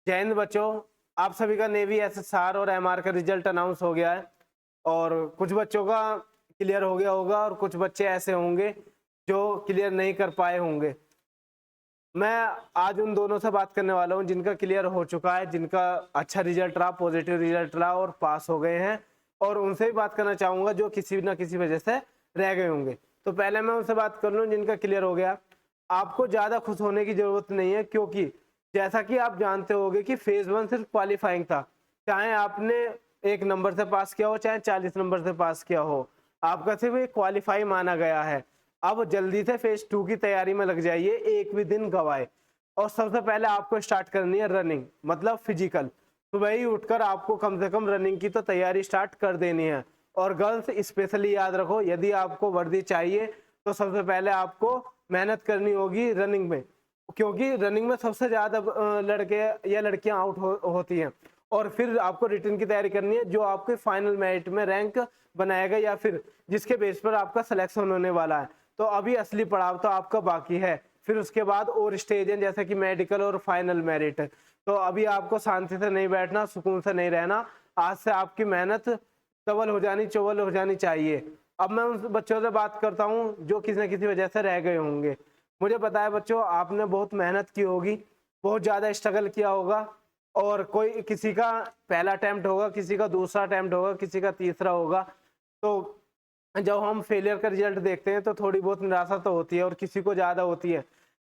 जय हिंद बच्चों। आप सभी का नेवी एसएसआर और एमआर का रिजल्ट अनाउंस हो गया है और कुछ बच्चों का क्लियर हो गया होगा और कुछ बच्चे ऐसे होंगे जो क्लियर नहीं कर पाए होंगे। मैं आज उन दोनों से बात करने वाला हूं जिनका क्लियर हो चुका है, जिनका अच्छा रिजल्ट रहा, पॉजिटिव रिजल्ट रहा और पास हो गए हैं, और उनसे भी बात करना चाहूंगा जो किसी न किसी वजह से रह गए होंगे। तो पहले मैं उनसे बात कर लूँ जिनका क्लियर हो गया। आपको ज़्यादा खुश होने की ज़रूरत नहीं है, क्योंकि जैसा कि आप जानते होंगे कि फेज 1 सिर्फ क्वालिफाइंग था। चाहे आपने 1 नंबर से पास किया हो, चाहे 40 नंबर से पास किया हो, आपका सिर्फ एक क्वालिफाई माना गया है। अब जल्दी से फेज 2 की तैयारी में लग जाइए, एक भी दिन गवाए। और सबसे पहले आपको स्टार्ट करनी है रनिंग, मतलब फिजिकल। सुबह ही उठकर आपको कम से कम रनिंग की तो तैयारी स्टार्ट कर देनी है। और गर्ल्स स्पेशली याद रखो, यदि आपको वर्दी चाहिए तो सबसे पहले आपको मेहनत करनी होगी रनिंग में, क्योंकि रनिंग में सबसे ज़्यादा लड़के या लड़कियां आउट होती हैं। और फिर आपको रिटर्न की तैयारी करनी है, जो आपके फाइनल मेरिट में रैंक बनाएगा या फिर जिसके बेस पर आपका सिलेक्शन होने वाला है। तो अभी असली पड़ाव तो आपका बाकी है। फिर उसके बाद और स्टेज है, जैसे कि मेडिकल और फाइनल मेरिट। तो अभी आपको शांति से नहीं बैठना, सुकून से नहीं रहना। आज से आपकी मेहनत डबल हो जानी, चौबल हो जानी चाहिए। अब मैं उन बच्चों से बात करता हूँ जो किसी न किसी वजह से रह गए होंगे। मुझे पता है बच्चों, आपने बहुत मेहनत की होगी, बहुत ज़्यादा स्ट्रगल किया होगा, और कोई किसी का पहला अटेम्प्ट होगा, किसी का दूसरा अटेम्प्ट होगा, किसी का तीसरा होगा। तो जब हम फेलियर का रिजल्ट देखते हैं तो थोड़ी बहुत निराशा तो होती है, और किसी को ज़्यादा होती है।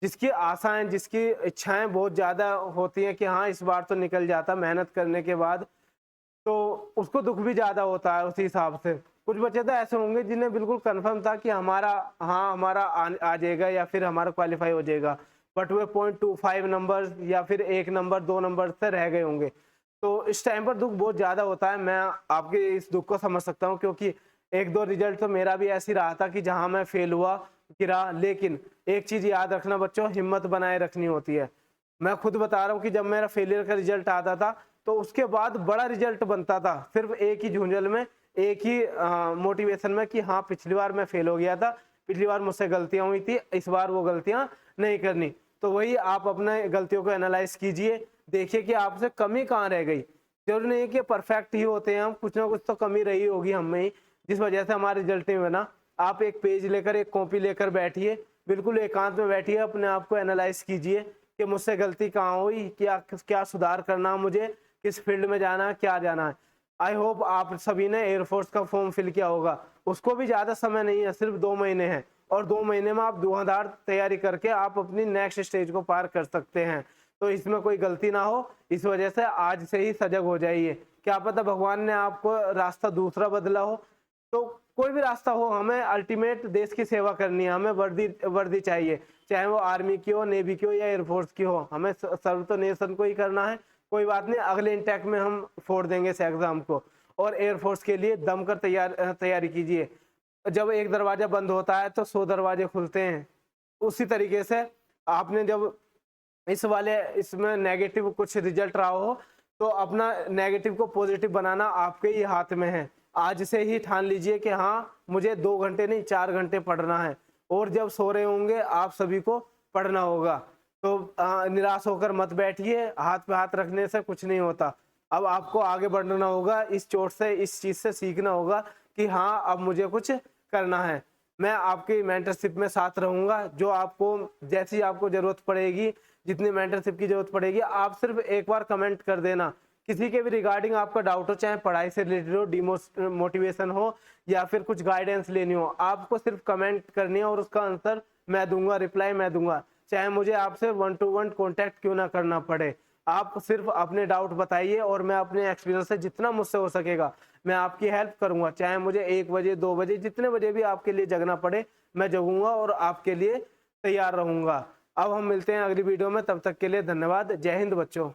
जिसकी आशाएं, जिसकी इच्छाएं बहुत ज़्यादा होती हैं कि हाँ इस बार तो निकल जाता मेहनत करने के बाद, तो उसको दुख भी ज़्यादा होता है उसी हिसाब से। कुछ बच्चे तो ऐसे होंगे जिन्हें बिल्कुल कंफर्म था कि हमारा आ जाएगा या फिर हमारा क्वालिफाई हो जाएगा, बट वे 0.25 नंबर या फिर 1 नंबर 2 नंबर से रह गए होंगे। तो इस टाइम पर दुख बहुत ज़्यादा होता है। मैं आपके इस दुख को समझ सकता हूँ, क्योंकि 1-2 रिजल्ट तो मेरा भी ऐसे ही रहा था कि जहाँ मैं फेल हुआ, गिरा। लेकिन एक चीज़ याद रखना बच्चों, हिम्मत बनाए रखनी होती है। मैं खुद बता रहा हूँ कि जब मेरा फेलियर का रिजल्ट आता था तो उसके बाद बड़ा रिजल्ट बनता था, सिर्फ एक ही झुंझल में, एक ही मोटिवेशन में कि हाँ पिछली बार मैं फेल हो गया था, पिछली बार मुझसे गलतियां हुई थी, इस बार वो गलतियां नहीं करनी। तो वही आप अपने गलतियों को एनालाइज कीजिए, देखिए कि आपसे कमी कहाँ रह गई। जरूरी नहीं है कि परफेक्ट ही होते हैं हम, कुछ ना कुछ तो कमी रही होगी हम में ही, जिस वजह से हमारा रिजल्ट नहीं बना। आप एक पेज लेकर, एक कॉपी लेकर बैठिए, बिल्कुल एकांत में बैठिए, अपने आप को एनालाइज कीजिए कि मुझसे गलती कहाँ हुई, क्या क्या सुधार करना, मुझे किस फील्ड में जाना है, क्या जाना है। आई होप आप सभी ने एयरफोर्स का फॉर्म फिल किया होगा। उसको भी ज़्यादा समय नहीं है, सिर्फ 2 महीने हैं, और 2 महीने में आप धुआंधार तैयारी करके आप अपनी नेक्स्ट स्टेज को पार कर सकते हैं। तो इसमें कोई गलती ना हो, इस वजह से आज से ही सजग हो जाइए। क्या पता भगवान ने आपको रास्ता दूसरा बदला हो। तो कोई भी रास्ता हो, हमें अल्टीमेट देश की सेवा करनी है, हमें वर्दी वर्दी चाहिए, चाहे वो आर्मी की हो, नेवी की हो या एयरफोर्स की हो। हमें सर्व तो नेशन को ही करना है। कोई बात नहीं, अगले इंटेक में हम फोड़ देंगे इस एग्जाम को। और एयरफोर्स के लिए दमकर तैयारी कीजिए। जब एक दरवाजा बंद होता है तो 100 दरवाजे खुलते हैं। उसी तरीके से आपने जब इसमें नेगेटिव कुछ रिजल्ट रहा हो, तो अपना नेगेटिव को पॉजिटिव बनाना आपके ही हाथ में है। आज से ही ठान लीजिए कि हाँ मुझे 2 घंटे नहीं 4 घंटे पढ़ना है, और जब सो रहे होंगे आप सभी को पढ़ना होगा। तो निराश होकर मत बैठिए, हाथ पे हाथ रखने से कुछ नहीं होता। अब आपको आगे बढ़ना होगा, इस चोट से, इस चीज़ से सीखना होगा कि हाँ अब मुझे कुछ करना है। मैं आपकी मेंटरशिप में साथ रहूँगा, जो आपको जैसी आपको ज़रूरत पड़ेगी, जितनी मेंटरशिप की ज़रूरत पड़ेगी, आप सिर्फ एक बार कमेंट कर देना। किसी के भी रिगार्डिंग आपका डाउट हो, चाहे पढ़ाई से रिलेटेड हो, मोटिवेशन हो, या फिर कुछ गाइडेंस लेनी हो, आपको सिर्फ कमेंट करनी है और उसका आंसर मैं दूंगा, रिप्लाई मैं दूंगा। चाहे मुझे आपसे 1 to 1 कॉन्टैक्ट क्यों ना करना पड़े। आप सिर्फ अपने डाउट बताइए और मैं अपने एक्सपीरियंस से जितना मुझसे हो सकेगा मैं आपकी हेल्प करूंगा। चाहे मुझे 1 बजे 2 बजे, जितने बजे भी आपके लिए जगना पड़े, मैं जगूंगा और आपके लिए तैयार रहूंगा। अब हम मिलते हैं अगली वीडियो में, तब तक के लिए धन्यवाद। जय हिंद बच्चों।